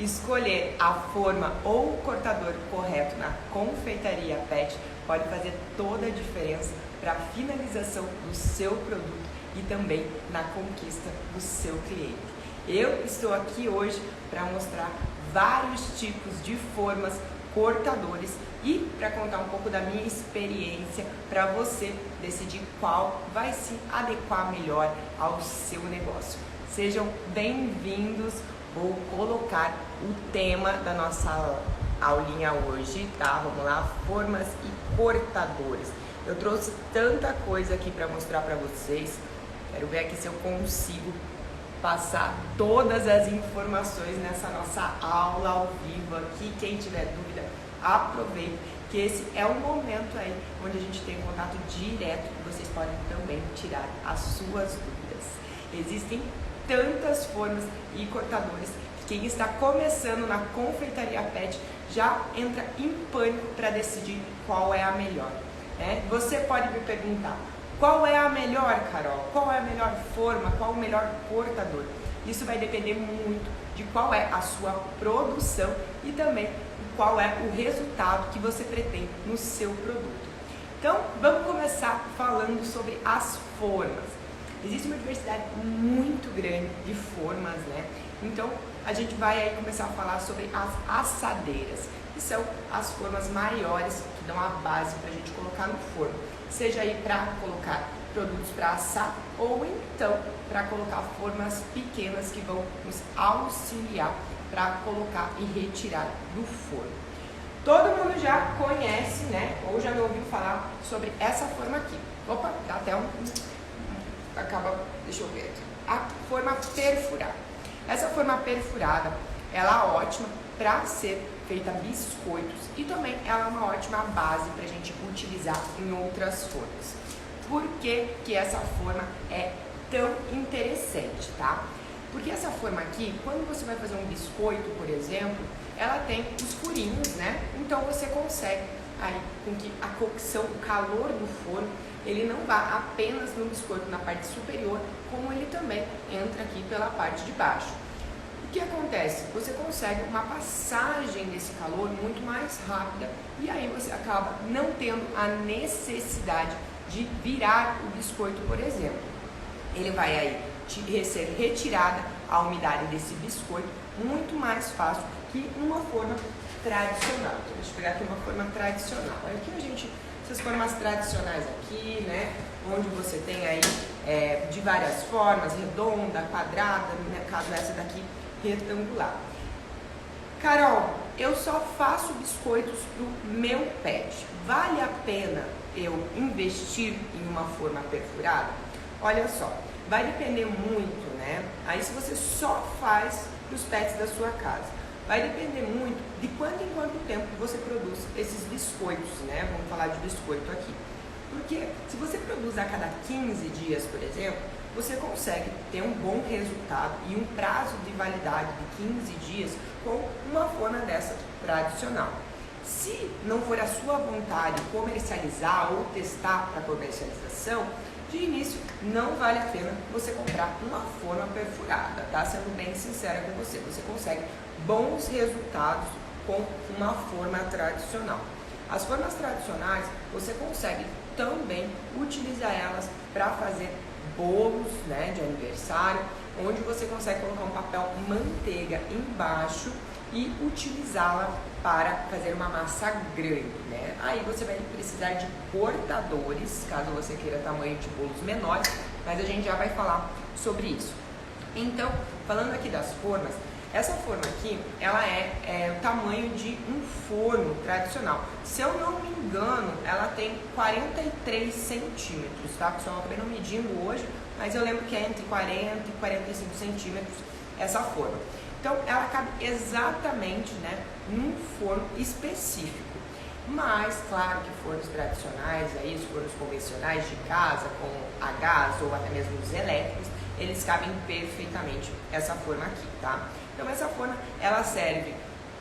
Escolher a forma ou o cortador correto na confeitaria pet pode fazer toda a diferença para a finalização do seu produto e também na conquista do seu cliente. Eu estou aqui hoje para mostrar vários tipos de formas, cortadores e para contar um pouco da minha experiência para você decidir qual vai se adequar melhor ao seu negócio. Sejam bem-vindos. Vou colocar o tema da nossa aulinha hoje, tá? Vamos lá, formas e cortadores. Eu trouxe tanta coisa aqui para mostrar para vocês. Quero ver aqui se eu consigo passar todas as informações nessa nossa aula ao vivo aqui. Quem tiver dúvida, aproveite, que esse é o momento aí onde a gente tem um contato direto e vocês podem também tirar as suas dúvidas. Existem tantas formas e cortadores que quem está começando na confeitaria pet já entra em pânico para decidir qual é a melhor, né? Você pode me perguntar, qual é a melhor, Carol? Qual é a melhor forma? Qual o melhor cortador? Isso vai depender muito de qual é a sua produção e também qual é o resultado que você pretende no seu produto. Então, vamos começar falando sobre as formas. Existe uma diversidade muito grande de formas, né? Então, a gente vai aí começar a falar sobre as assadeiras, que são as formas maiores que dão a base para a gente colocar no forno. Seja aí para colocar produtos para assar ou então para colocar formas pequenas que vão nos auxiliar para colocar e retirar do forno. Todo mundo já conhece, né? Ou já me ouviu falar sobre essa forma aqui. Opa, dá até deixa eu ver aqui. A forma perfurada. Essa forma perfurada, ela é ótima para ser feita biscoitos e também ela é uma ótima base para a gente utilizar em outras formas. Por que que essa forma é tão interessante, tá? Porque essa forma aqui, quando você vai fazer um biscoito, por exemplo, ela tem os furinhos, né? Então você consegue aí com que a cocção, o calor do forno, ele não vá apenas no biscoito na parte superior, como ele também entra aqui pela parte de baixo. O que acontece? Você consegue uma passagem desse calor muito mais rápida e aí você acaba não tendo a necessidade de virar o biscoito, por exemplo. Ele vai aí ser retirada a umidade desse biscoito muito mais fácil que uma forma tradicional. Então, deixa eu pegar aqui uma forma tradicional. Aqui a gente, essas formas tradicionais aqui, né, onde você tem aí de várias formas, redonda, quadrada, no caso essa daqui retangular. Carol, eu só faço biscoitos pro meu pet. Vale a pena eu investir em uma forma perfurada? Olha só, vai depender muito, né? Aí se você só faz pros pets da sua casa, vai depender muito de quanto em quanto tempo você produz esses biscoitos, né? Vamos falar de biscoito aqui. Porque se você produz a cada 15 dias, por exemplo, você consegue ter um bom resultado e um prazo de validade de 15 dias com uma forma dessa tradicional. Se não for a sua vontade comercializar ou testar para comercialização, de início não vale a pena você comprar uma forma perfurada, tá? Sendo bem sincera com você, você consegue bons resultados com uma forma tradicional. As formas tradicionais, você consegue também utilizar elas para fazer bolos, né, de aniversário, onde você consegue colocar um papel manteiga embaixo e utilizá-la para fazer uma massa grande, né? Aí você vai precisar de cortadores, caso você queira tamanho de bolos menores, mas a gente já vai falar sobre isso. Então, falando aqui das formas, essa forma aqui, ela é o tamanho de um forno tradicional. Se eu não me engano, ela tem 43 centímetros, tá, pessoal? Eu acabei não medindo hoje, mas eu lembro que é entre 40 e 45 centímetros essa forma. Então, ela cabe exatamente, né, num forno específico. Mas, claro que fornos tradicionais, aí, os fornos convencionais de casa, com a gás ou até mesmo os elétricos, eles cabem perfeitamente essa forma aqui, tá? Então, essa forma, ela serve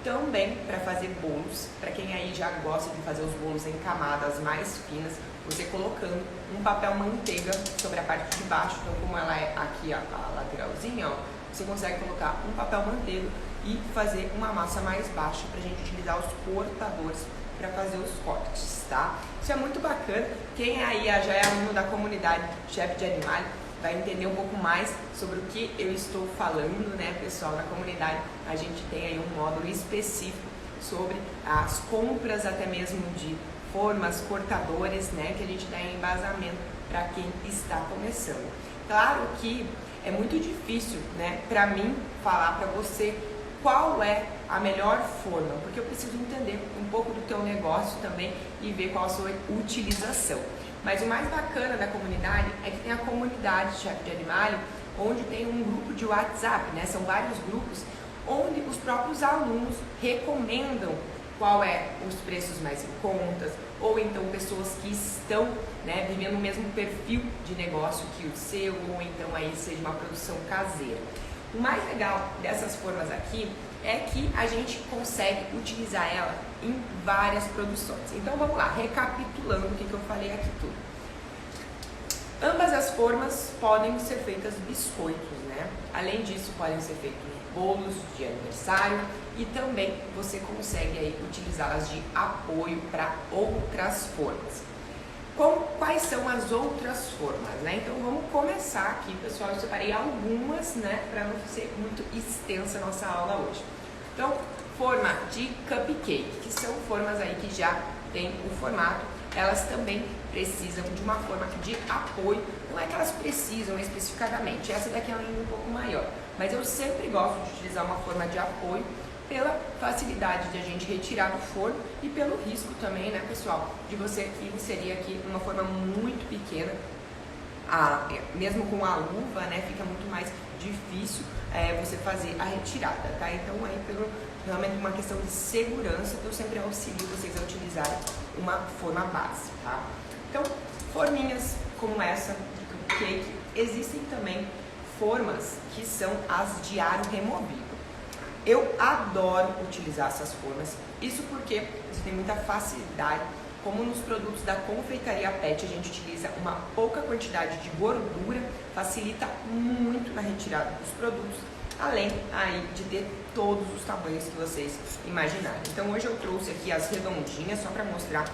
também para fazer bolos, para quem aí já gosta de fazer os bolos em camadas mais finas, você colocando um papel manteiga sobre a parte de baixo. Então, como ela é aqui, ó, a lateralzinha, ó, você consegue colocar um papel manteiga e fazer uma massa mais baixa para a gente utilizar os cortadores para fazer os cortes, tá? Isso é muito bacana. Quem aí já é aluno da comunidade Chefe de Animale vai entender um pouco mais sobre o que eu estou falando, né, pessoal? Na comunidade a gente tem aí um módulo específico sobre as compras até mesmo de formas, cortadores, né, que a gente dá em embasamento para quem está começando. Claro que é muito difícil, né, para mim falar para você qual é a melhor forma, porque eu preciso entender um pouco do teu negócio também e ver qual a sua utilização. Mas o mais bacana da comunidade é que tem a comunidade Chefe de Animale, onde tem um grupo de WhatsApp, né? São vários grupos onde os próprios alunos recomendam qual é os preços mais em contas, ou então pessoas que estão, né, vivendo o mesmo perfil de negócio que o seu, ou então aí seja uma produção caseira. O mais legal dessas formas aqui é que a gente consegue utilizar ela em várias produções. Então vamos lá, recapitulando o que eu falei aqui tudo. Ambas as formas podem ser feitas biscoitos, né? Além disso, podem ser feitos bolos de aniversário e também você consegue aí utilizá-las de apoio para outras formas. Quais são as outras formas, né? Então vamos começar aqui, pessoal. Eu separei algumas, né, para não ser muito extensa a nossa aula hoje. Então, forma de cupcake, que são formas aí que já tem o formato, elas também precisam de uma forma de apoio. Não é que elas precisam especificadamente, essa daqui é ainda um pouco maior, mas eu sempre gosto de utilizar uma forma de apoio pela facilidade de a gente retirar do forno e pelo risco também, né, pessoal, de você inserir aqui uma forma muito pequena, mesmo com a luva, né, fica muito mais difícil você fazer a retirada, tá? Então aí realmente uma questão de segurança, eu sempre auxilio vocês a utilizarem uma forma base, tá? Então, forminhas como essa de cupcake, existem também formas que são as de aro removível. Eu adoro utilizar essas formas, isso porque você tem muita facilidade, como nos produtos da confeitaria Pet a gente utiliza uma pouca quantidade de gordura, facilita muito na retirada dos produtos, além aí de ter todos os tamanhos que vocês imaginarem. Então hoje eu trouxe aqui as redondinhas só para mostrar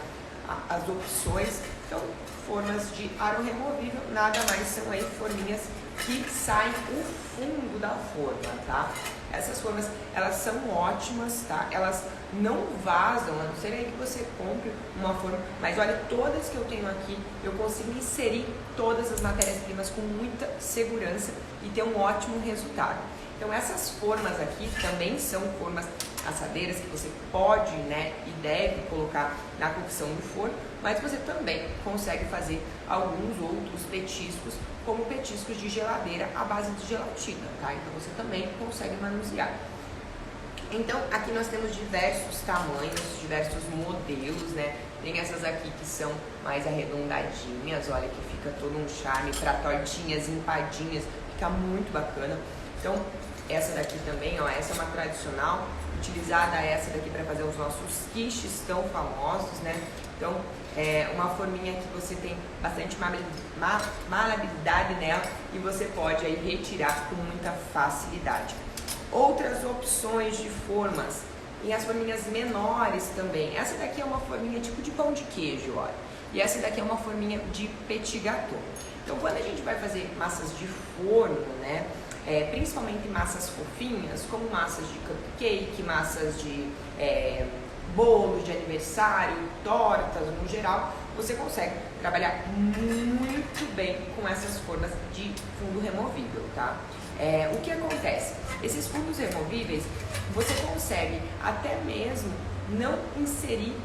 as opções. Então, formas de aro removível nada mais são aí forminhas que saem o fundo da forma, tá? Essas formas, elas são ótimas, tá? Elas não vazam, a não ser aí que você compre uma forma, mas olha, todas que eu tenho aqui, eu consigo inserir todas as matérias-primas com muita segurança e ter um ótimo resultado. Então essas formas aqui também são formas assadeiras que você pode, né, e deve colocar na cocção do forno, mas você também consegue fazer alguns outros petiscos, como petiscos de geladeira à base de gelatina, tá? Então você também consegue manusear. Então aqui nós temos diversos tamanhos, diversos modelos, né? Tem essas aqui que são mais arredondadinhas, olha que fica todo um charme para tortinhas, empadinhas, fica muito bacana. Então essa daqui também, ó, essa é uma tradicional, utilizada essa daqui para fazer os nossos quiches tão famosos, né? Então é uma forminha que você tem bastante maleabilidade nela e você pode aí retirar com muita facilidade. Outras opções de formas, e as forminhas menores também. Essa daqui é uma forminha tipo de pão de queijo, olha. E essa daqui é uma forminha de petit gâteau. Então quando a gente vai fazer massas de forno, né? Principalmente massas fofinhas, como massas de cupcake, massas de bolos de aniversário, tortas no geral, você consegue trabalhar muito bem com essas formas de fundo removível, tá? O que acontece? Esses fundos removíveis, você consegue até mesmo não inserir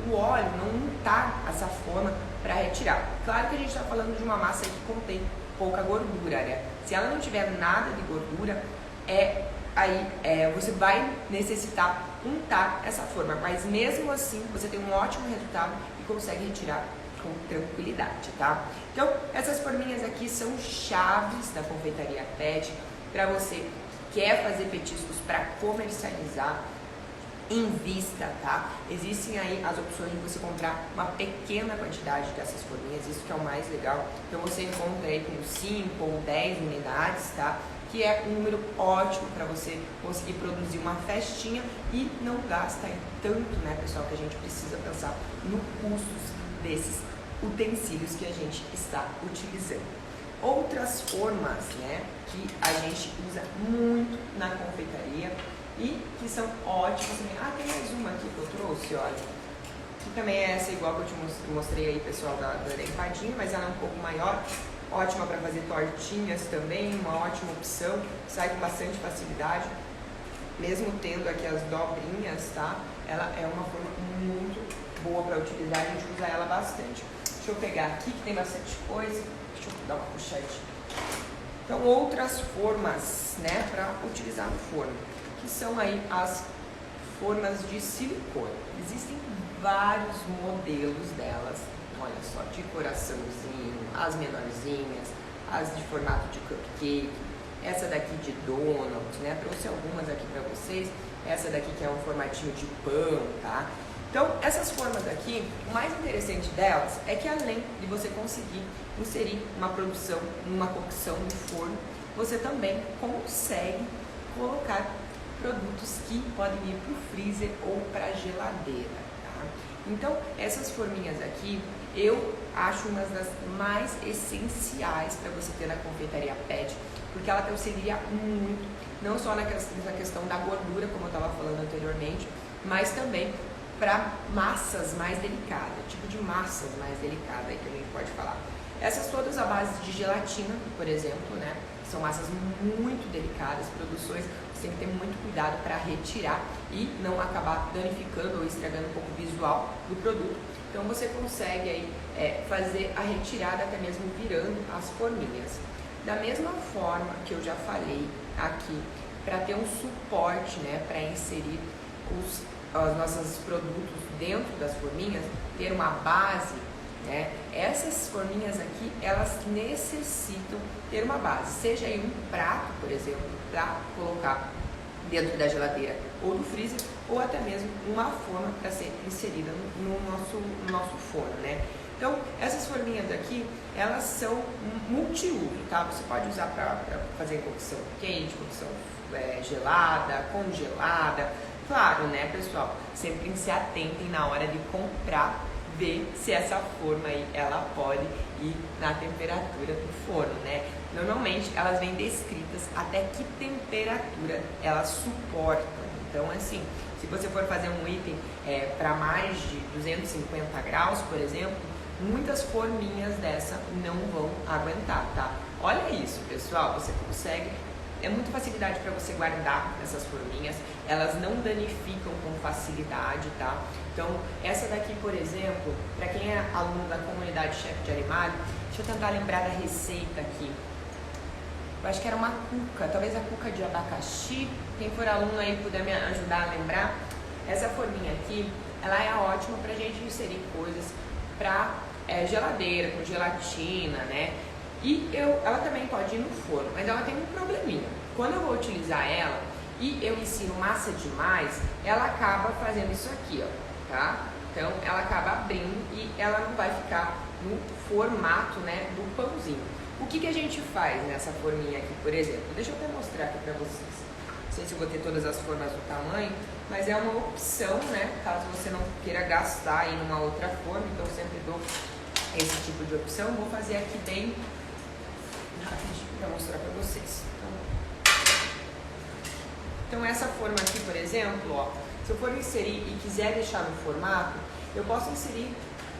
o óleo, não untar essa forma para retirar. Claro que a gente está falando de uma massa que contém pouca gordura, né? Se ela não tiver nada de gordura, você vai necessitar untar essa forma, mas mesmo assim você tem um ótimo resultado e consegue retirar com tranquilidade, tá? Então, essas forminhas aqui são chaves da confeitaria Pet para você que quer fazer petiscos para comercializar. Invista, tá? Existem aí as opções de você comprar uma pequena quantidade dessas forminhas, isso que é o mais legal. Então você encontra aí com 5 ou 10 unidades, tá? que é um número ótimo para você conseguir produzir uma festinha e não gasta tanto, né, pessoal, que a gente precisa pensar no custos desses utensílios que a gente está utilizando. Outras formas, né, que a gente usa muito na confeitaria e que são ótimas também. Ah, tem mais uma aqui que eu trouxe, olha. Que também é essa igual que eu te mostrei aí, pessoal, da empadinha, mas ela é um pouco maior. Ótima para fazer tortinhas também, uma ótima opção, sai com bastante facilidade. Mesmo tendo aqui as dobrinhas, tá? Ela é uma forma muito boa para utilizar, a gente usa ela bastante. Deixa eu pegar aqui que tem bastante coisa, deixa eu dar uma puxadinha. Então, outras formas, né, para utilizar no forno, que são aí as formas de silicone. Existem vários modelos delas, olha só, de coraçãozinho, as menorzinhas, as de formato de cupcake, essa daqui de donut, né? Trouxe algumas aqui para vocês, essa daqui que é um formatinho de pão, tá? Então, essas formas aqui, o mais interessante delas é que além de você conseguir inserir uma produção, uma cocção no forno, você também consegue colocar produtos que podem ir para o freezer ou para a geladeira, tá? Então, essas forminhas aqui, eu acho uma das mais essenciais para você ter na confeitaria PET, porque ela te auxilia muito, não só na questão da gordura, como eu estava falando anteriormente, mas também para massas mais delicadas, tipo de massas mais delicadas aí que a gente pode falar. Essas todas à base de gelatina, por exemplo, né? São massas muito delicadas, produções, você tem que ter muito cuidado para retirar e não acabar danificando ou estragando um pouco o visual do produto. Então você consegue aí fazer a retirada até mesmo virando as forminhas. Da mesma forma que eu já falei aqui, para ter um suporte, né, para inserir os nossos produtos dentro das forminhas, ter uma base, né, essas forminhas aqui, elas necessitam ter uma base, seja aí um prato, por exemplo, para colocar dentro da geladeira ou do freezer, ou até mesmo uma forma para ser inserida no nosso forno, né? Então, essas forminhas aqui, elas são multiuso, tá? Você pode usar para fazer cocção quente, cocção gelada, congelada. Claro, né, pessoal? Sempre se atentem na hora de comprar, ver se essa forma aí, ela pode ir na temperatura do forno, né? Normalmente, elas vêm descritas até que temperatura elas suportam. Então, assim, se você for fazer um item para mais de 250 graus, por exemplo, muitas forminhas dessa não vão aguentar, tá? Olha isso, pessoal, você consegue, é muita facilidade para você guardar essas forminhas, elas não danificam com facilidade, tá? Então, essa daqui, por exemplo, para quem é aluno da comunidade Chefe de Armário, deixa eu tentar lembrar da receita aqui. Eu acho que era uma cuca, talvez a cuca de abacaxi. Quem for aluno aí puder me ajudar a lembrar. Essa forminha aqui, ela é ótima pra gente inserir coisas pra geladeira, com gelatina, né? E ela também pode ir no forno, mas ela tem um probleminha. Quando eu vou utilizar ela e eu ensino massa demais, ela acaba fazendo isso aqui, ó, tá? Então, ela acaba abrindo e ela não vai ficar no formato, né, do pãozinho. O que a gente faz nessa forminha aqui, por exemplo? Deixa eu até mostrar aqui pra vocês. Não sei se eu vou ter todas as formas do tamanho, mas é uma opção, né? Caso você não queira gastar aí numa outra forma, então eu sempre dou esse tipo de opção. Vou fazer aqui bem rapidinho pra mostrar pra vocês. Então essa forma aqui, por exemplo, ó, se eu for inserir e quiser deixar no formato, eu posso inserir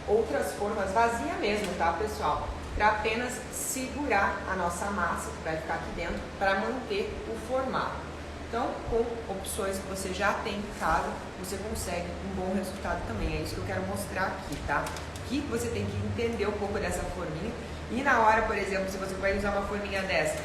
outras formas vazia mesmo, tá, pessoal? Para apenas segurar a nossa massa que vai ficar aqui dentro para manter o formato. Então, com opções que você já tem em casa, você consegue um bom resultado também. É isso que eu quero mostrar aqui, tá? Que você tem que entender um pouco dessa forminha. E na hora, por exemplo, se você vai usar uma forminha dessa,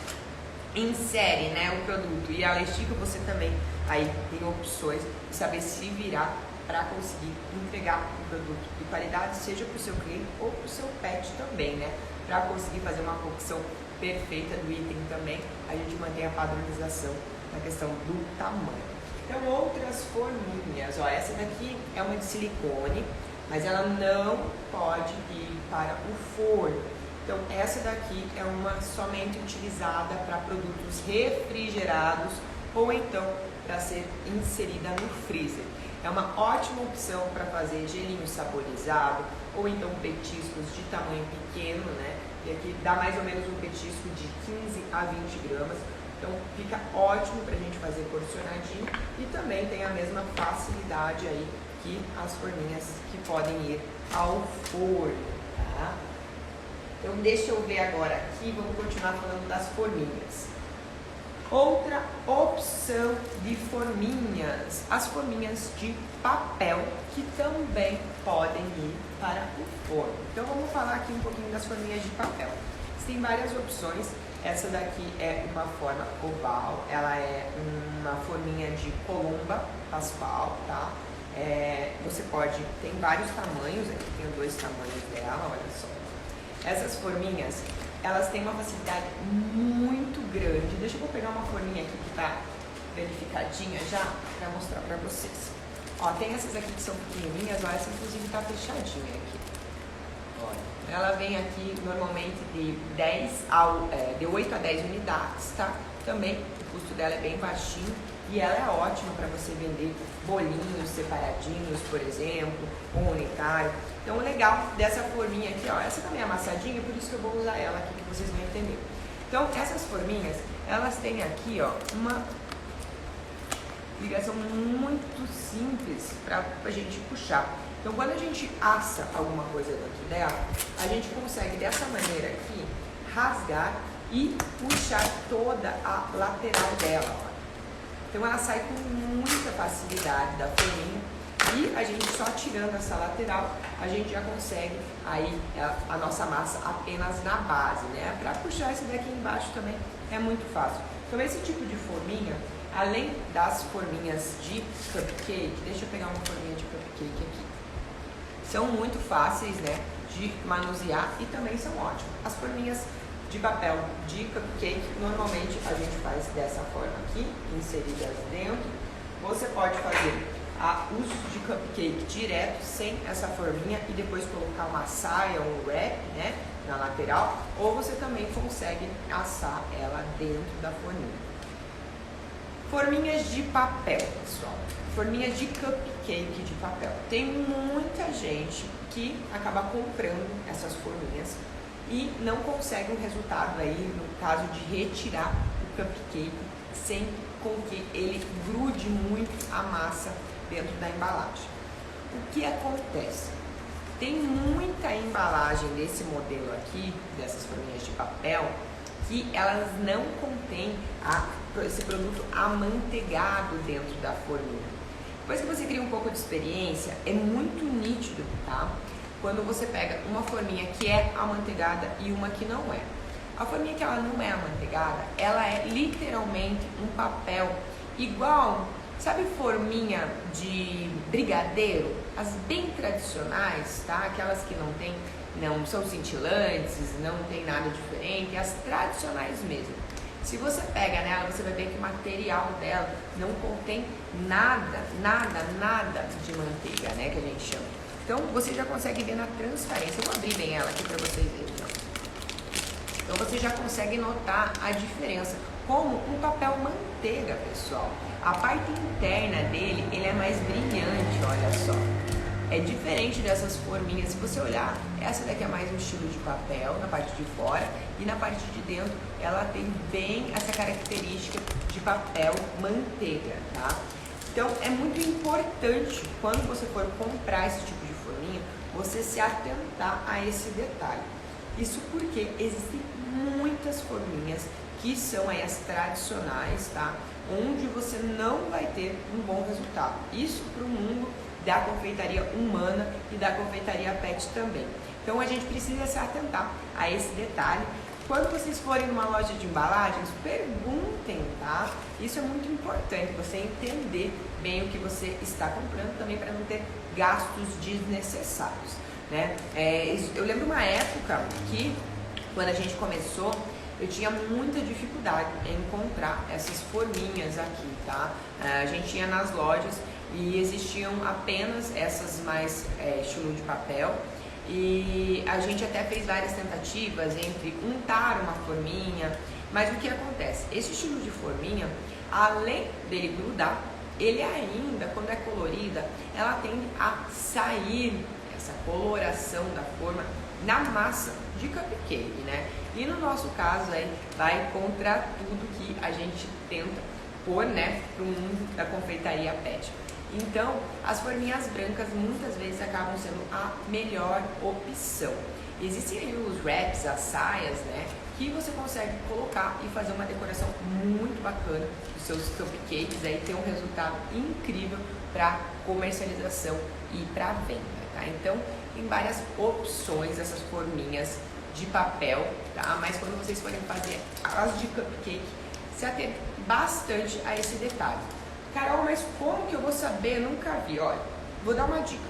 insere, né, o produto e ela estica, você também aí tem opções de saber se virar para conseguir entregar um produto de qualidade, seja para o seu cliente ou para o seu pet também, né? Para conseguir fazer uma cocção perfeita do item também, a gente mantém a padronização na questão do tamanho. Então, outras forminhas, ó, essa daqui é uma de silicone, mas ela não pode ir para o forno. Então essa daqui é uma somente utilizada para produtos refrigerados ou então para ser inserida no freezer. É uma ótima opção para fazer gelinho saborizado ou então petiscos de tamanho pequeno, né? E aqui dá mais ou menos um petisco de 15 a 20 gramas. Então fica ótimo para a gente fazer porcionadinho e também tem a mesma facilidade aí que as forminhas que podem ir ao forno, tá? Então deixa eu ver agora aqui, vamos continuar falando das forminhas. Outra opção de forminhas, as forminhas de papel, que também podem ir para o forno. Então vamos falar aqui um pouquinho das forminhas de papel. Tem várias opções. Essa daqui é uma forma oval, ela é uma forminha de colomba pascual, tá? Você pode, tem vários tamanhos, aqui tem 2 tamanhos dela, olha só. Essas forminhas, elas têm uma facilidade muito grande. Deixa eu pegar uma forminha aqui que está verificadinha já, para mostrar para vocês. Ó, tem essas aqui que são pequenininhas, ó, essa inclusive está fechadinha aqui. Olha, ela vem aqui normalmente de 8 a 10 unidades, tá? Também o custo dela é bem baixinho e ela é ótima para você vender bolinhos separadinhos, por exemplo, um unitário. Então o legal dessa forminha aqui, ó, essa também é amassadinha, por isso que eu vou usar ela aqui que vocês vão entender. Então essas forminhas, elas têm aqui, ó, uma ligação muito simples para a gente puxar. Então quando a gente assa alguma coisa dentro dela, a gente consegue dessa maneira aqui rasgar e puxar toda a lateral dela, ó. Então ela sai com muita facilidade da forminha e a gente só tirando essa lateral, a gente já consegue aí a nossa massa apenas na base, né? Para puxar esse daqui embaixo também é muito fácil. Então esse tipo de forminha, além das forminhas de cupcake, deixa eu pegar uma forminha de cupcake aqui. São muito fáceis, né, de manusear e também são ótimas. As forminhas de papel de cupcake, normalmente a gente faz dessa forma aqui, inseridas dentro. Você pode fazer uso de cupcake direto, sem essa forminha, e depois colocar uma saia ou um wrap, né, na lateral, ou você também consegue assar ela dentro da forminha. Forminhas de papel, pessoal. Forminhas de cupcake de papel. Tem muita gente que acaba comprando essas forminhas e não consegue um resultado aí, no caso de retirar o cupcake sem com que ele grude muito a massa dentro da embalagem. O que acontece? Tem muita embalagem desse modelo aqui, dessas forminhas de papel, que elas não contêm esse produto amanteigado dentro da forminha. Depois que você cria um pouco de experiência, é muito nítido, tá? Quando você pega uma forminha que é amanteigada e uma que não é. A forminha que ela não é amanteigada, ela é literalmente um papel igual, sabe, forminha de brigadeiro? As bem tradicionais, tá? Aquelas que não são cintilantes, não tem nada diferente, as tradicionais mesmo. Se você pega nela, você vai ver que o material dela não contém nada de manteiga, né, que a gente chama. Então você já consegue ver na transparência. Eu vou abrir bem ela aqui para vocês verem. Então você já consegue notar a diferença. Como um papel manteiga, pessoal. A parte interna dele, ele é mais brilhante, olha só. É diferente dessas forminhas. Se você olhar, essa daqui é mais um estilo de papel na parte de fora, e na parte de dentro ela tem bem essa característica de papel manteiga, tá? Então é muito importante, quando você for comprar esse tipo de forminha, você se atentar a esse detalhe. Isso porque existem muitas forminhas que são aí as tradicionais, tá? Onde você não vai ter um bom resultado. Isso para o mundo da confeitaria humana e da confeitaria pet também. Então a gente precisa se atentar a esse detalhe. Quando vocês forem numa loja de embalagens, perguntem, tá? Isso é muito importante, você entender bem o que você está comprando também, para não ter gastos desnecessários, né? Eu lembro uma época que, quando a gente começou, eu tinha muita dificuldade em encontrar essas forminhas aqui, tá? A gente ia nas lojas e existiam apenas essas mais estilo de papel, e a gente até fez várias tentativas entre untar uma forminha, mas o que acontece? Esse estilo de forminha, além dele grudar, ele ainda, quando é colorida, ela tende a sair essa coloração da forma na massa de cupcake, né? E no nosso caso aí vai contra tudo que a gente tenta pôr, né, pro mundo da confeitaria pet. Então, as forminhas brancas muitas vezes acabam sendo a melhor opção. Existem aí os wraps, as saias, né, que você consegue colocar e fazer uma decoração muito bacana dos seus cupcakes, aí ter um resultado incrível para comercialização e para venda, tá? Então, tem várias opções essas forminhas de papel, tá? Mas quando vocês forem fazer as de cupcake, se atentem bastante a esse detalhe. Carol, mas como que eu vou saber? Eu nunca vi. Olha, vou dar uma dica.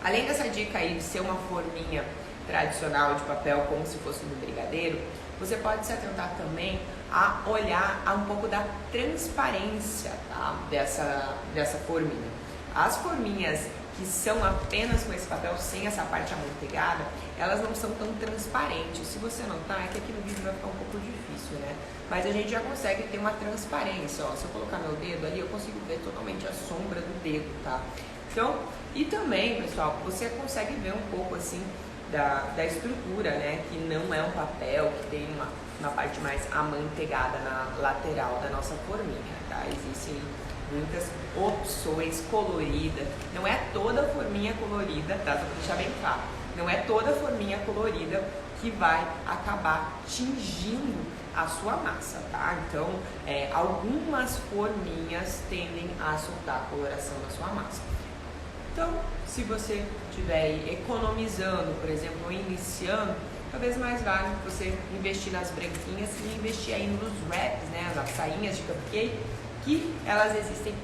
Além dessa dica aí de ser uma forminha tradicional de papel, como se fosse no brigadeiro, você pode se atentar também a olhar um pouco da transparência, tá, dessa forminha. As forminhas que são apenas com esse papel, sem essa parte amanteigada, elas não são tão transparentes. Se você notar, é que aqui no vídeo vai ficar um pouco difícil, né? Mas a gente já consegue ter uma transparência, ó. Se eu colocar meu dedo ali, eu consigo ver totalmente a sombra do dedo, tá? Então, e também, pessoal, você consegue ver um pouco, assim, da estrutura, né? Que não é um papel, que tem uma parte mais amanteigada na lateral da nossa forminha, tá? Existem muitas opções coloridas. Não é toda forminha colorida, tá? Só pra deixar bem claro. Não é toda forminha colorida que vai acabar tingindo a sua massa, tá? Então, algumas forminhas tendem a soltar a coloração da sua massa. Então, se você estiver economizando, por exemplo, ou iniciando, talvez mais vale você investir nas branquinhas e investir aí nos wraps, né? Nas sainhas de cupcake, que elas existem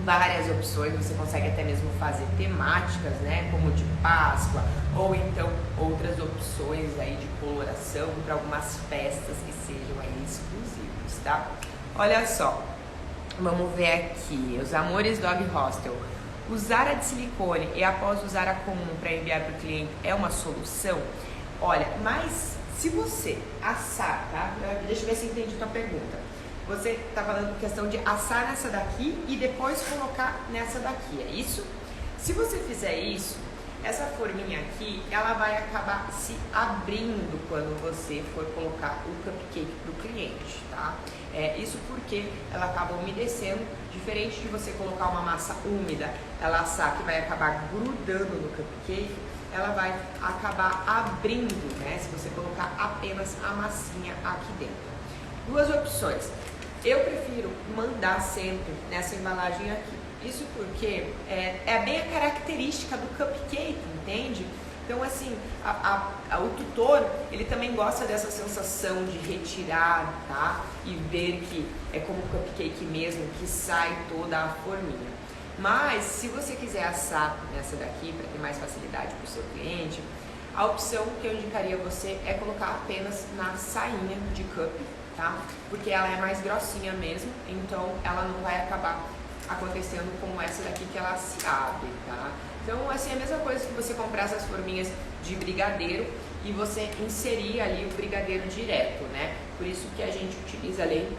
várias opções, você consegue até mesmo fazer temáticas, né, como de Páscoa, ou então outras opções aí de coloração para algumas festas que sejam aí exclusivas, tá? Olha só, vamos ver aqui, os Amores Dog Hostel. Usar a de silicone e após usar a comum para enviar para o cliente é uma solução? Olha, mas se você assar, tá? Deixa eu ver se eu entendi a tua pergunta. Você está falando questão de assar nessa daqui e depois colocar nessa daqui, é isso? Se você fizer isso, essa forminha aqui, ela vai acabar se abrindo quando você for colocar o cupcake para o cliente, tá? Isso porque ela acaba umedecendo, diferente de você colocar uma massa úmida, ela assar que vai acabar grudando no cupcake, ela vai acabar abrindo, né? Se você colocar apenas a massinha aqui dentro. Duas opções. Eu prefiro mandar sempre nessa embalagem aqui. Isso porque é bem a característica do cupcake, entende? Então, assim, o tutor, ele também gosta dessa sensação de retirar, tá? E ver que é como um cupcake mesmo, que sai toda a forminha. Mas, se você quiser assar nessa daqui, para ter mais facilidade para o seu cliente, a opção que eu indicaria você é colocar apenas na sainha de cup, tá? Porque ela é mais grossinha mesmo, então ela não vai acabar acontecendo como essa daqui que ela se abre, tá? Então, assim, é a mesma coisa que você comprar essas forminhas de brigadeiro e você inserir ali o brigadeiro direto, né? Por isso que a gente utiliza ali,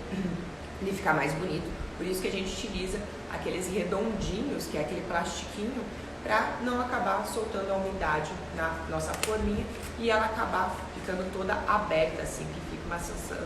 de ficar mais bonito, por isso que a gente utiliza aqueles redondinhos, que é aquele plastiquinho, para não acabar soltando a umidade na nossa forminha e ela acabar ficando toda aberta, assim, que fica uma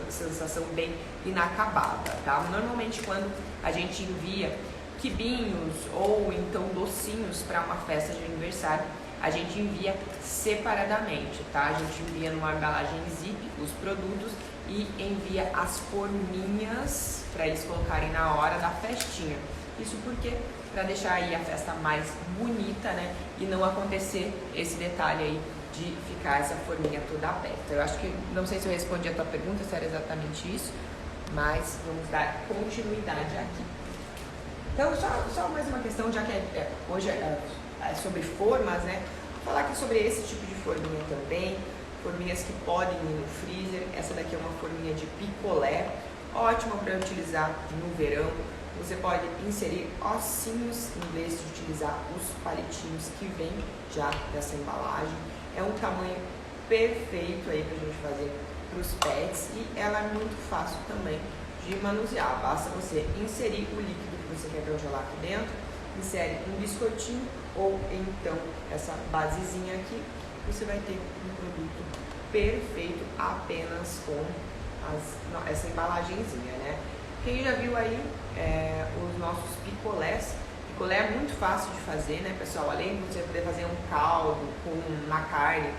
sensação bem inacabada, tá? Normalmente quando a gente envia quibinhos ou então docinhos para uma festa de aniversário, a gente envia separadamente, tá? A gente envia numa embalagem zip os produtos e envia as forminhas para eles colocarem na hora da festinha. Isso porque para deixar aí a festa mais bonita, né? E não acontecer esse detalhe aí de ficar essa forminha toda aberta. Eu acho que, não sei se eu respondi a tua pergunta, se era exatamente isso, mas vamos dar continuidade aqui. Então, só mais uma questão, já que hoje é sobre formas, né? Vou falar aqui sobre esse tipo de forminha também, forminhas que podem ir no freezer. Essa daqui é uma forminha de picolé. ótimo para utilizar no verão. Você pode inserir ossinhos em vez de utilizar os palitinhos que vem já dessa embalagem. É um tamanho perfeito aí pra gente fazer para os pets e ela é muito fácil também de manusear. Basta você inserir o líquido que você quer congelar aqui dentro, insere um biscoitinho ou então essa basezinha aqui, você vai ter um produto perfeito apenas com essa embalagenzinha, né? Quem já viu aí os nossos picolés, picolé é muito fácil de fazer, né, pessoal? Além de você poder fazer um caldo com uma carne,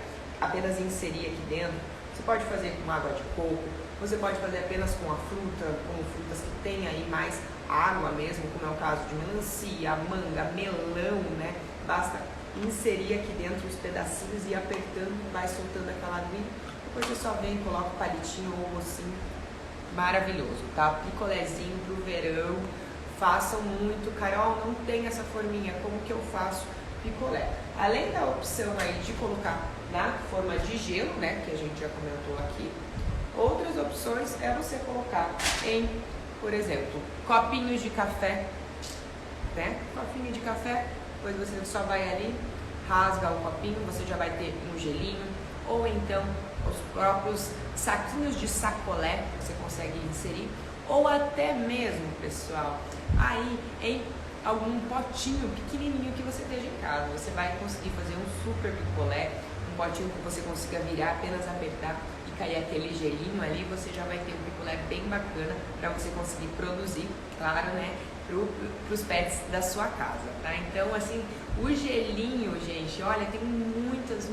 apenas inserir aqui dentro, você pode fazer com água de coco, você pode fazer apenas com a fruta, com frutas que tem aí mais água mesmo, como é o caso de melancia, manga, melão, né? Basta inserir aqui dentro os pedacinhos e apertando, vai soltando aquela aguinha. Depois você só vem e coloca o palitinho ou o ossinho. Maravilhoso, tá? Picolézinho pro verão. Façam muito. Carol, não tem essa forminha, como que eu faço picolé? Além da opção aí de colocar na forma de gelo, né, que a gente já comentou aqui, outras opções é você colocar em, por exemplo, copinhos de café, né? Copinho de café, depois você só vai ali, rasga o copinho, você já vai ter um gelinho, ou então os próprios saquinhos de sacolé você consegue inserir, ou até mesmo, pessoal, aí em algum potinho pequenininho que você esteja em casa, você vai conseguir fazer um super picolé, um potinho que você consiga virar, apenas apertar e cair aquele gelinho ali, você já vai ter um picolé bem bacana para você conseguir produzir, claro, né, para os pets da sua casa, tá? Então, assim, o gelinho, gente, olha, tem muitas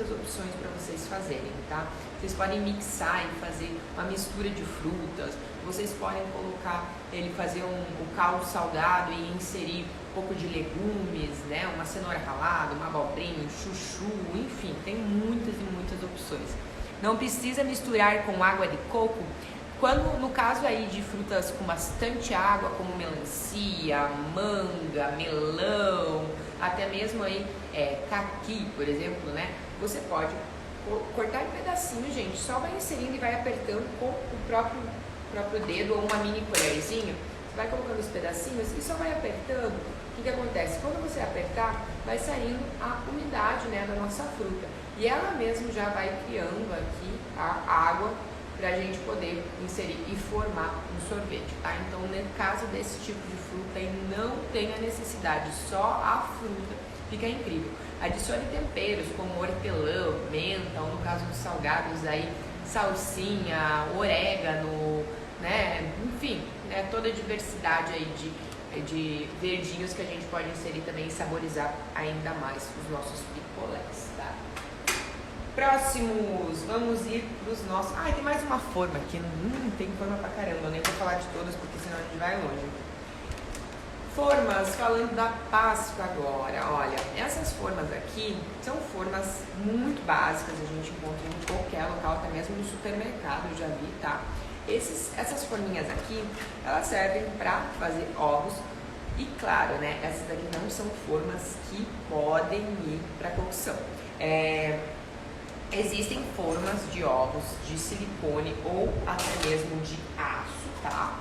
opções para vocês fazerem, tá? Vocês podem mixar e fazer uma mistura de frutas, vocês podem colocar ele, fazer o caldo salgado e inserir um pouco de legumes, né? Uma cenoura ralada, uma abobrinha, um chuchu, enfim, tem muitas opções. Não precisa misturar com água de coco. Quando, no caso aí de frutas com bastante água, como melancia, manga, melão, até mesmo aí caqui, por exemplo, né? Você pode cortar em pedacinhos, gente, só vai inserindo e vai apertando com o próprio dedo ou uma mini colherzinha. Você vai colocando os pedacinhos e só vai apertando. O que acontece? Quando você apertar, vai saindo a umidade, né, da nossa fruta. E ela mesmo já vai criando aqui a água para a gente poder inserir e formar um sorvete, tá? Então, no caso desse tipo de fruta, aí não tem a necessidade, só a fruta fica incrível. Adicione temperos como hortelã, menta, ou no caso dos salgados aí, salsinha, orégano, né? Enfim, né? Toda a diversidade aí de verdinhos que a gente pode inserir também e saborizar ainda mais os nossos picolés, tá? Próximos, vamos ir para os nossos... Ah, tem mais uma forma aqui, tem forma pra caramba, eu nem vou falar de todas porque senão a gente vai longe. Formas, falando da Páscoa agora, olha, essas formas aqui são formas muito básicas, a gente encontra em qualquer local, até mesmo no supermercado, eu já vi, tá? Essas forminhas aqui, elas servem para fazer ovos e claro, né, essas daqui não são formas que podem ir para cocção. Existem formas de ovos de silicone ou até mesmo de aço, tá?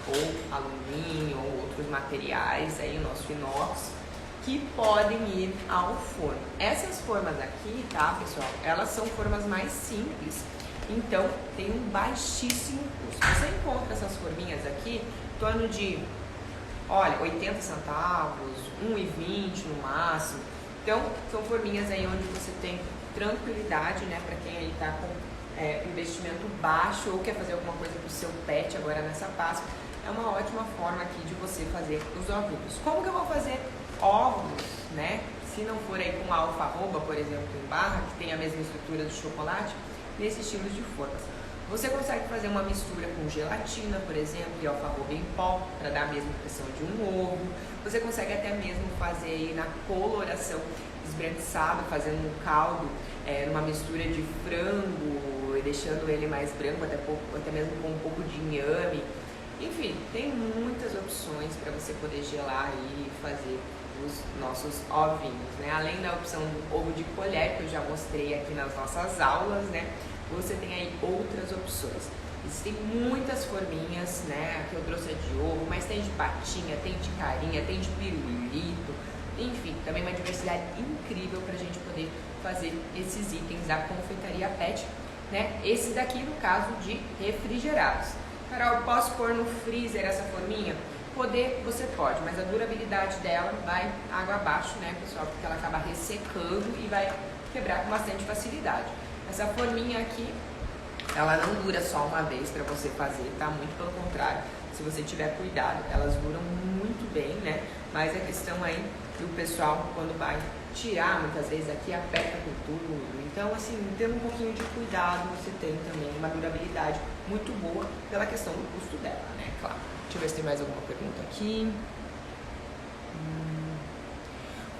Ou alumínio ou outros materiais, aí o nosso inox, que podem ir ao forno. Essas formas aqui, tá, pessoal, elas são formas mais simples, então tem um baixíssimo custo. Você encontra essas forminhas aqui em torno de, olha, 80 centavos, 1,20 no máximo. Então, são forminhas aí onde você tem tranquilidade, né, para quem aí tá com investimento baixo ou quer fazer alguma coisa pro seu pet agora nessa Páscoa. É uma ótima forma aqui de você fazer os ovinhos. Como que eu vou fazer ovos, né? Se não for aí com alfarroba, por exemplo, em barra, que tem a mesma estrutura do chocolate, nesse estilo de formas. Você consegue fazer uma mistura com gelatina, por exemplo, e alfarroba em pó, para dar a mesma impressão de um ovo. Você consegue até mesmo fazer aí na coloração esbranquiçado, fazendo um caldo, uma mistura de frango, e deixando ele mais branco, até mesmo com um pouco de inhame. Enfim, tem muitas opções para você poder gelar e fazer os nossos ovinhos, né? Além da opção do ovo de colher, que eu já mostrei aqui nas nossas aulas, né? Você tem aí outras opções. Existem muitas forminhas, né? Aqui eu trouxe a de ovo, mas tem de patinha, tem de carinha, tem de pirulito, enfim, também uma diversidade incrível para a gente poder fazer esses itens da confeitaria pet, né? Esse daqui no caso de refrigerados. Carol, posso pôr no freezer essa forminha? Poder, você pode, mas a durabilidade dela vai água abaixo, né, pessoal? Porque ela acaba ressecando e vai quebrar com bastante facilidade. Essa forminha aqui, ela não dura só uma vez para você fazer, tá? Muito pelo contrário, se você tiver cuidado, elas duram muito bem, né? Mas a questão aí que o pessoal, quando vai tirar, muitas vezes aqui aperta com tudo. Então, assim, tendo um pouquinho de cuidado, você tem também uma durabilidade muito boa pela questão do custo dela, né? Claro. Deixa eu ver se tem mais alguma pergunta aqui.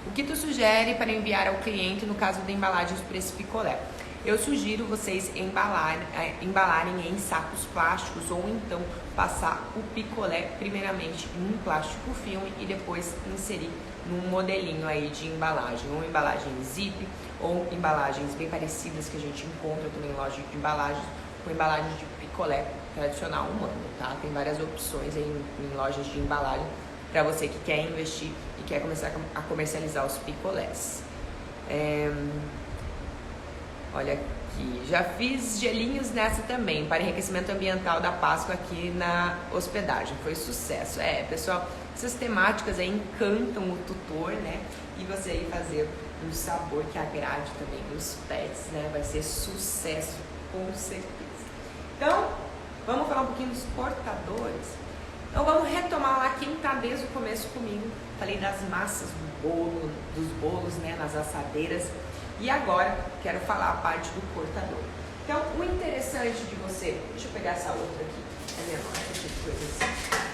O que tu sugere para enviar ao cliente no caso de embalagens para esse picolé? Eu sugiro vocês embalarem em sacos plásticos ou então passar o picolé primeiramente em um plástico filme e depois inserir num modelinho aí de embalagem, ou embalagem zip ou embalagens bem parecidas que a gente encontra também em lojas de embalagens, com embalagens de picolé tradicional humano, tá? Tem várias opções aí em lojas de embalagem para você que quer investir e quer começar a comercializar os picolés. Olha aqui, já fiz gelinhos nessa também, para enriquecimento ambiental da Páscoa aqui na hospedagem, foi sucesso. Pessoal, essas temáticas aí encantam o tutor, né? E você aí fazer um sabor que agrade também os pets, né? Vai ser sucesso, com certeza. Então, vamos falar um pouquinho dos cortadores. Então, vamos retomar lá quem tá desde o começo comigo. Falei das massas do bolo, dos bolos, né? Nas assadeiras. E agora, quero falar a parte do cortador. Então, o interessante de você... Deixa eu pegar essa outra aqui. É menor, essa tipo de coisa assim.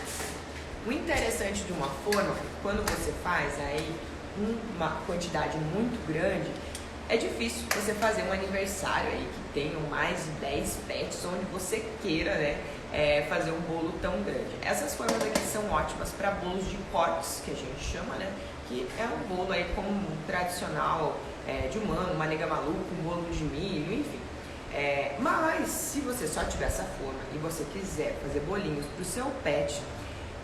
O interessante de uma forma, quando você faz aí uma quantidade muito grande, é difícil você fazer um aniversário aí que tenham mais de 10 pets, onde você queira, né, fazer um bolo tão grande. Essas formas aqui são ótimas para bolos de cortes, que a gente chama, né, que é um bolo aí comum, tradicional, de humano, uma nega maluca, um bolo de milho, enfim. Mas se você só tiver essa forma e você quiser fazer bolinhos para o seu pet,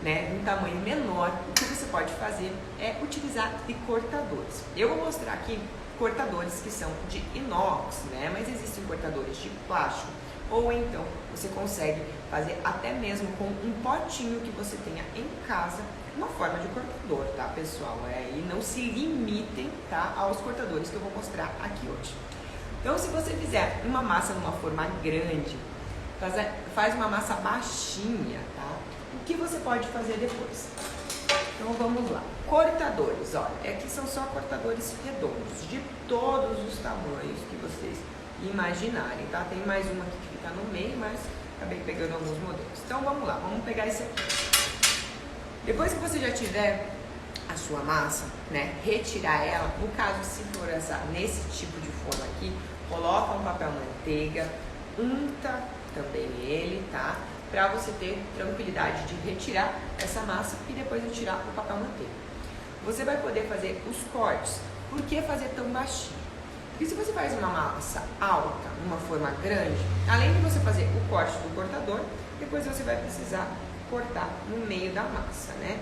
né, em um tamanho menor, o que você pode fazer é utilizar de cortadores. Eu vou mostrar aqui cortadores que são de inox, né, mas existem cortadores de plástico, ou então você consegue fazer até mesmo com um potinho que você tenha em casa, uma forma de cortador, tá, pessoal? E não se limitem, tá, aos cortadores que eu vou mostrar aqui hoje. Então, se você fizer uma massa numa forma grande, faz uma massa baixinha, tá? O que você pode fazer depois? Então, vamos lá. Cortadores, olha, aqui são só cortadores redondos, de todos os tamanhos que vocês imaginarem, tá? Tem mais uma aqui que fica no meio, mas acabei pegando alguns modelos. Então, vamos lá, vamos pegar esse aqui. Depois que você já tiver a sua massa, né, retirar ela, no caso se for nesse tipo de forma aqui, coloca um papel manteiga, unta também ele, tá? Pra você ter tranquilidade de retirar essa massa e depois retirar o papel manteiga. Você vai poder fazer os cortes. Por que fazer tão baixinho? Porque se você faz uma massa alta, uma forma grande, além de você fazer o corte do cortador, depois você vai precisar cortar no meio da massa, né?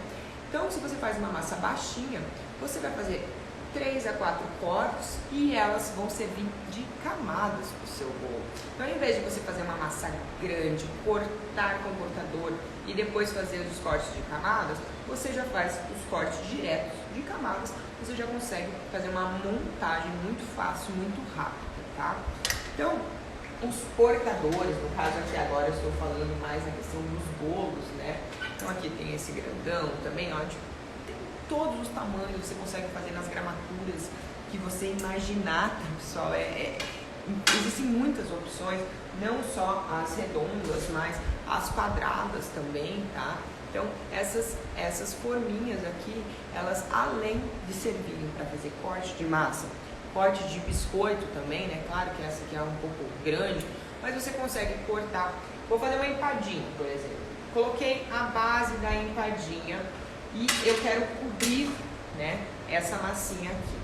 Então, se você faz uma massa baixinha, você vai fazer 3 a 4 cortes e elas vão servir de camadas para o seu bolo. Então, ao invés de você fazer uma massa grande, cortar com o cortador e depois fazer os cortes de camadas, você já faz os cortes diretos de camadas, você já consegue fazer uma montagem muito fácil, muito rápida, tá? Então, os cortadores, no caso aqui agora eu estou falando mais na questão dos bolos, né? Então aqui tem esse grandão também, ó, tem todos os tamanhos, você consegue fazer nas gramaturas que você imaginar, tá, pessoal? Existem muitas opções, não só as redondas, mas as quadradas também, tá? Então essas forminhas aqui, elas além de servirem para fazer corte de massa, corte de biscoito também, né? Claro que essa aqui é um pouco grande, mas você consegue cortar. Vou fazer uma empadinha, por exemplo. Coloquei a base da empadinha e eu quero cobrir, né, essa massinha aqui.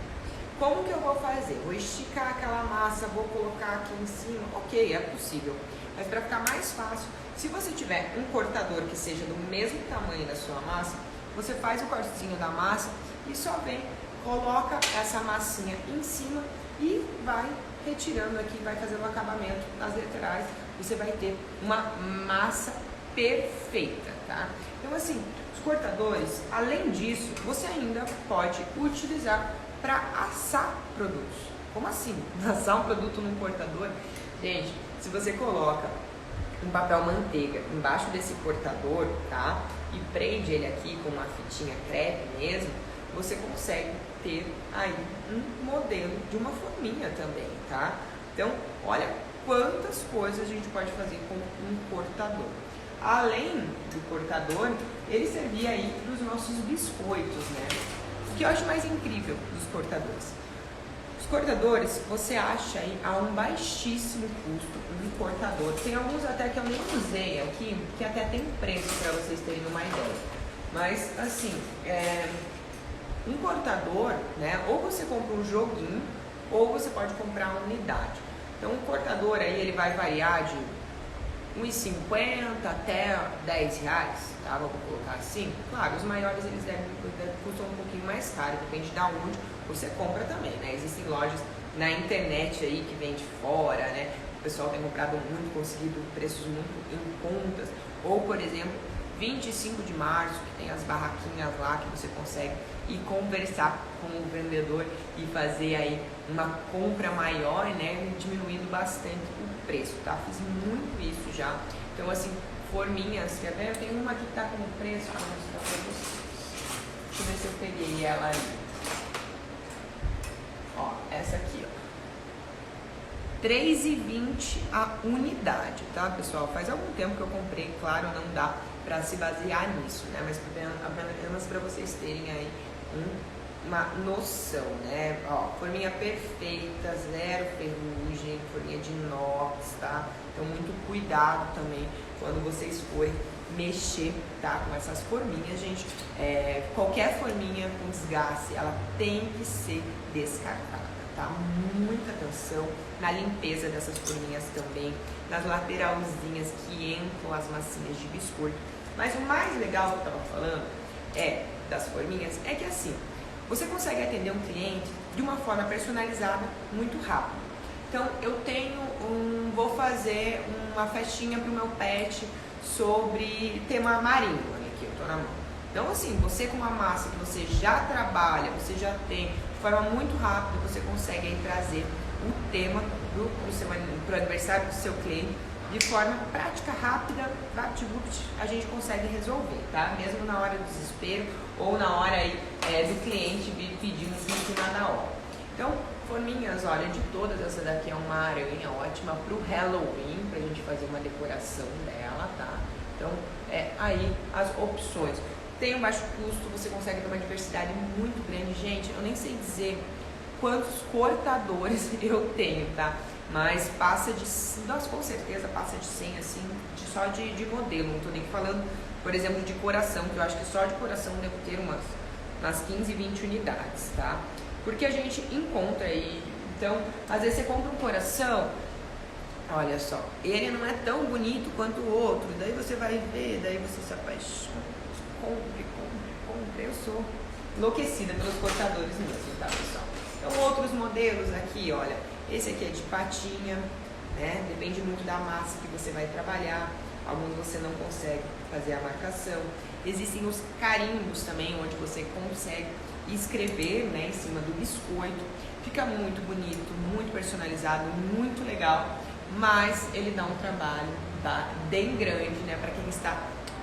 como que eu vou fazer? Vou esticar aquela massa, vou colocar aqui em cima? Ok, é possível. Mas para ficar mais fácil, se você tiver um cortador que seja do mesmo tamanho da sua massa, você faz o cortezinho da massa e só vem, coloca essa massinha em cima e vai retirando aqui, vai fazendo o acabamento nas laterais. Você vai ter uma massa perfeita, tá? Então assim, os cortadores, além disso, você ainda pode utilizar para assar produtos. Como assim? Assar um produto num cortador? Gente, se você coloca um papel manteiga embaixo desse cortador, tá? E prende ele aqui com uma fitinha crepe mesmo, você consegue ter aí um modelo de uma forminha também, tá? Então, olha quantas coisas a gente pode fazer com um cortador. Além do cortador, ele servia aí para os nossos biscoitos, né? O que eu acho mais incrível dos cortadores? Os cortadores, você acha aí a um baixíssimo custo um cortador. Tem alguns até que eu nem usei aqui, que até tem preço para vocês terem uma ideia. Mas, assim, um cortador, né? Ou você compra um joguinho, ou você pode comprar uma unidade. Então, um cortador aí, ele vai variar de R$1,50 até R$10, tá? Vamos colocar assim. Claro, os maiores eles custam um pouquinho mais caro, depende de onde você compra também, né? Existem lojas na internet aí que vem de fora, né? O pessoal tem comprado muito, conseguido preços muito em contas. Ou, por exemplo, 25 de março, que tem as barraquinhas lá que você consegue ir conversar com o vendedor e fazer aí uma compra maior, né? Diminuindo bastante o preço, tá? Fiz muito isso já. Então, assim, forminhas, quer ver? Eu tenho uma aqui que tá com preço, vou mostrar pra vocês. Deixa eu ver se eu peguei ela aí. Ó, essa aqui, ó. R$3,20 a unidade, tá, pessoal? Faz algum tempo que eu comprei, claro, não dá pra se basear nisso, né? Mas apenas pra vocês terem aí uma noção, né? Ó, forminha perfeita, zero ferrugem, forminha de inox, tá? Então, muito cuidado também quando vocês forem mexer, tá? Com essas forminhas, gente. Qualquer forminha com desgaste, ela tem que ser descartada, tá? Muita atenção na limpeza dessas forminhas também, nas lateralzinhas que entram as massinhas de biscoito. Mas o mais legal que eu tava falando das forminhas é que assim, você consegue atender um cliente de uma forma personalizada muito rápido. Então, eu vou fazer uma festinha pro meu pet sobre tema marinho, olha aqui, eu tô na mão. Então, assim, você com uma massa que você já trabalha, você já tem, de forma muito rápida, você consegue aí trazer o tema pro aniversário do seu cliente de forma prática, rápida, vapt-vupt, a gente consegue resolver, tá? Mesmo na hora do desespero ou na hora aí do cliente vir pedindo em cima da hora. Então, forminhas, olha, de todas, essa daqui é uma aranha ótima pro Halloween, pra gente fazer uma decoração dela, tá? Então, aí as opções. Tem um baixo custo, você consegue ter uma diversidade muito grande. Gente, eu nem sei dizer quantos cortadores eu tenho, tá? Mas passa de, nossa, com certeza passa de 100, assim, só de modelo. Não tô nem falando, por exemplo, de coração, que eu acho que só de coração eu devo ter umas 15, 20 unidades, tá? Porque a gente encontra aí, então, às vezes você compra um coração, olha só, ele não é tão bonito quanto o outro, daí você vai ver, daí você se apaixona, compre. Eu sou enlouquecida pelos cortadores mesmo, tá, pessoal? Então, outros modelos aqui, olha, esse aqui é de patinha, né? Depende muito da massa que você vai trabalhar. Alguns você não consegue fazer a marcação. Existem os carimbos também, onde você consegue escrever, né, em cima do biscoito. Fica muito bonito, muito personalizado, muito legal, mas ele dá um trabalho, tá, bem grande, né, para quem está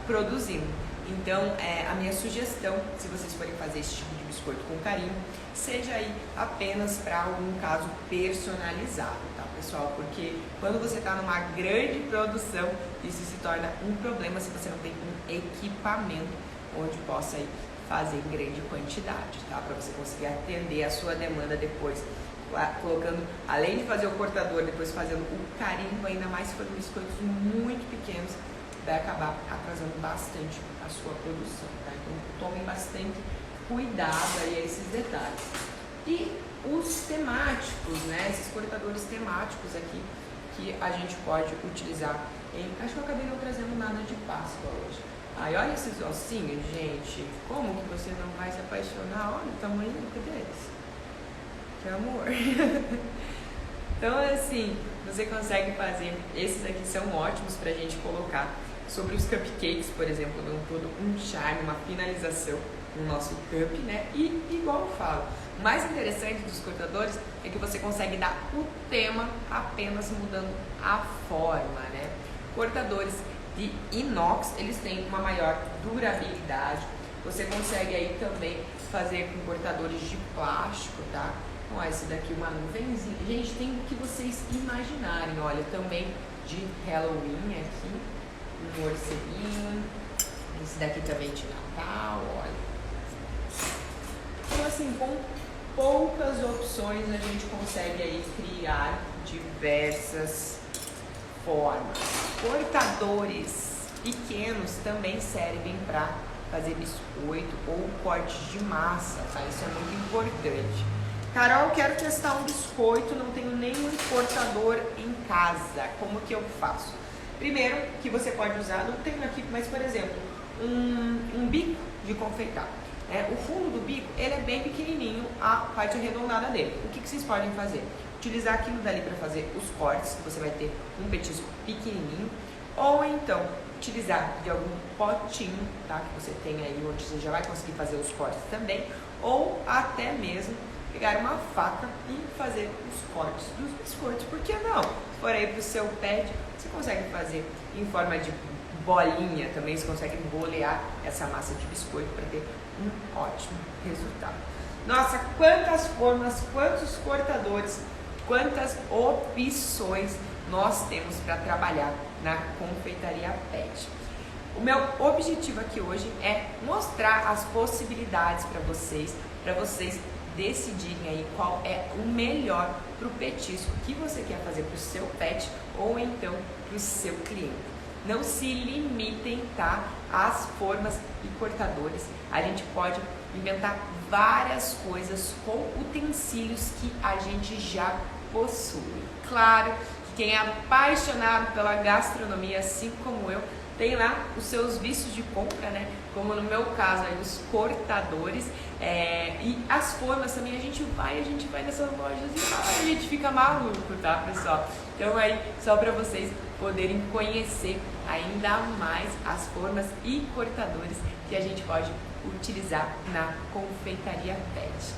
produzindo. Então, a minha sugestão, se vocês forem fazer esse tipo de biscoito com carimbo, seja aí apenas para algum caso personalizado, tá, pessoal? Porque quando você está numa grande produção, isso se torna um problema se você não tem um equipamento onde possa aí fazer em grande quantidade, tá? Para você conseguir atender a sua demanda depois, colocando, além de fazer o cortador, depois fazendo o carimbo, ainda mais se forem biscoitos muito pequenos, vai acabar atrasando bastante a sua produção, tá? Então tomem bastante cuidado aí a esses detalhes. E os temáticos, né? Esses cortadores temáticos aqui que a gente pode utilizar em... Acho que eu acabei não trazendo nada de Páscoa hoje. Ai, olha esses ossinhos, gente. Como que você não vai se apaixonar? Olha o tamanho deles. Que amor. Então, assim, você consegue fazer. Esses aqui são ótimos pra gente colocar sobre os cupcakes, por exemplo, dão todo um charme, uma finalização no nosso cup, né? E, igual eu falo, o mais interessante dos cortadores é que você consegue dar o tema apenas mudando a forma, né? Cortadores de inox, eles têm uma maior durabilidade. Você consegue aí também fazer com cortadores de plástico, tá? Ó, esse daqui uma nuvenzinha. Gente, tem o que vocês imaginarem. Olha, também de Halloween aqui, um morceguinho. Esse daqui também de Natal, olha. Então, assim, com poucas opções a gente consegue aí criar diversas formas. Cortadores pequenos também servem para fazer biscoito ou cortes de massa, tá? Isso é muito importante. Carol, quero testar um biscoito, não tenho nenhum cortador em casa. Como que eu faço? Primeiro, que você pode usar, não tenho aqui, mas por exemplo, um bico de confeitar. O fundo do bico, ele é bem pequenininho, a parte arredondada dele. O que vocês podem fazer? Utilizar aquilo dali para fazer os cortes, você vai ter um petisco pequenininho, ou então utilizar de algum potinho, tá? Que você tem aí, onde você já vai conseguir fazer os cortes também, ou até mesmo pegar uma faca e fazer os cortes dos biscoitos. Por que não? Se for aí pro seu pet, você consegue fazer em forma de bolinha também, você consegue bolear essa massa de biscoito para ter um ótimo resultado. Nossa, quantas formas, quantos cortadores, quantas opções nós temos para trabalhar na confeitaria pet. O meu objetivo aqui hoje é mostrar as possibilidades para vocês decidirem aí qual é o melhor para o petisco que você quer fazer para o seu pet ou então para o seu cliente. Não se limitem, tá, às formas e cortadores. A gente pode inventar várias coisas com utensílios que a gente já possui. Claro que quem é apaixonado pela gastronomia, assim como eu, tem lá os seus vícios de compra, né? Como no meu caso, aí, os cortadores e as formas também. A gente vai nessas lojas e a gente fica maluco, tá, pessoal? Então aí, só para vocês poderem conhecer ainda mais as formas e cortadores que a gente pode utilizar na confeitaria pet.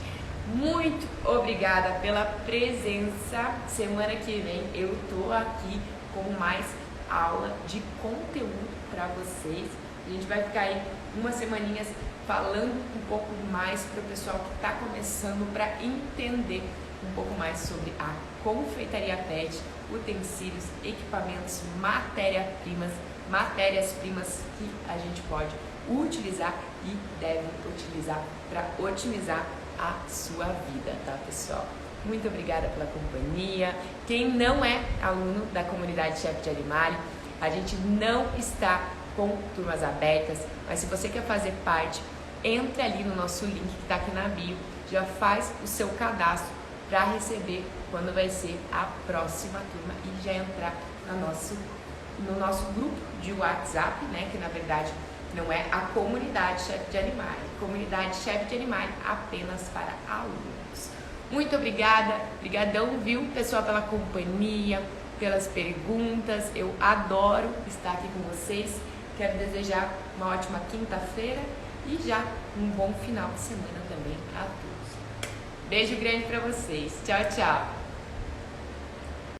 Muito obrigada pela presença. Semana que vem eu tô aqui com mais aula de conteúdo para vocês. A gente vai ficar aí umas semaninhas falando um pouco mais para o pessoal que está começando, para entender um pouco mais sobre a confeitaria pet, utensílios, equipamentos, matérias-primas que a gente pode utilizar e deve utilizar para otimizar a sua vida, tá, pessoal? Muito obrigada pela companhia. Quem não é aluno da comunidade Chef de Animale, a gente não está com turmas abertas, mas se você quer fazer parte, entre ali no nosso link que está aqui na bio, já faz o seu cadastro para receber quando vai ser a próxima turma e já entrar no nosso grupo de WhatsApp, né, que na verdade não é a comunidade Chef de Animale, comunidade Chef de Animale apenas para alunos. Muito obrigada, brigadão, viu, pessoal, pela companhia, pelas perguntas. Eu adoro estar aqui com vocês. Quero desejar uma ótima quinta-feira e já um bom final de semana também a todos. Beijo grande para vocês. Tchau, tchau.